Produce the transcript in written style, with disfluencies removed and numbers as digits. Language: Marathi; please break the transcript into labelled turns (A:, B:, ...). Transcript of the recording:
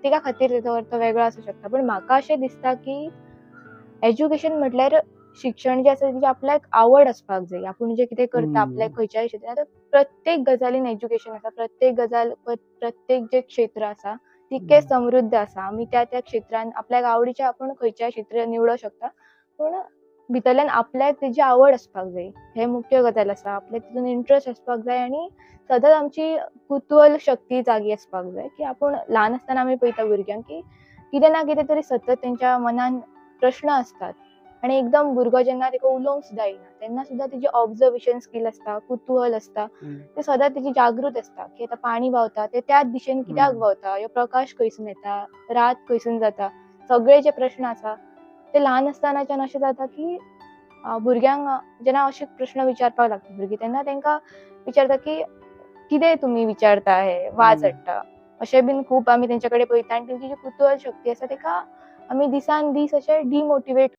A: प्रत्येका खातीर तेचो अर्थ वेगळो आसूं शकता, पण म्हाका अशें दिसता की एज्युकेशन म्हटल्यार शिक्षण जें आसा तेची आपल्याक आवड आसपाक जाय. आपूण जें कितें करता आपल्याक खंयच्याय क्षेत्रांत प्रत्येक गजालीन एज्युकेशन आसा, प्रत्येक गजाल प्रत्येक जें क्षेत्र आसा तितकें समृद्ध आसा. आमी त्या क्षेत्रांत आपल्याक आवडीचें आपूण खंयच्याय क्षेत्र निवडूंक शकता, पूण भितरल्यान आपल्याक तेजी आवड आसपाक जाय. हें मुख्य गजाल आसा. आपल्याक तितून इंट्रस्ट आसपाक जाय आनी सदांच आमची कुतूहल शक्ती जागी आसपाक जाय, की आपूण ल्हान आसतना आमी पळयता भुरग्यांक की कितें ना कितें तरी सतत तेंच्या मनान प्रश्न असतात आणि एकदम भुरगो जेन्ना तेका उलोवंक सुद्दां येना तेन्ना सुद्दां तेजी ऑब्जर्वेशन स्कील आसता, कुतूहल आसता, ते सदां तेजी जागृत आसता की आतां पाणी व्हांवता ते त्याच दिशेन कित्याक व्हांवता, ह्यो प्रकाश खंयसून येता, रात खंयसून जाता, सगळे जे प्रश्न आसा ते ल्हान आसतनाच्यान अशें जाता की भुरग्यांक जेन्ना अशे प्रश्न विचारपाक लागता भुरगीं तेन्ना तेंकां विचारता की कितें तुमी विचारता, हे वाज हाडटा, अशें बीन खूब आमी तेंचे कडेन पळयता आनी तेंची जी कुतूहल शक्ती आसा तेका आमी दिसान दीस अशें डिमोटिवेट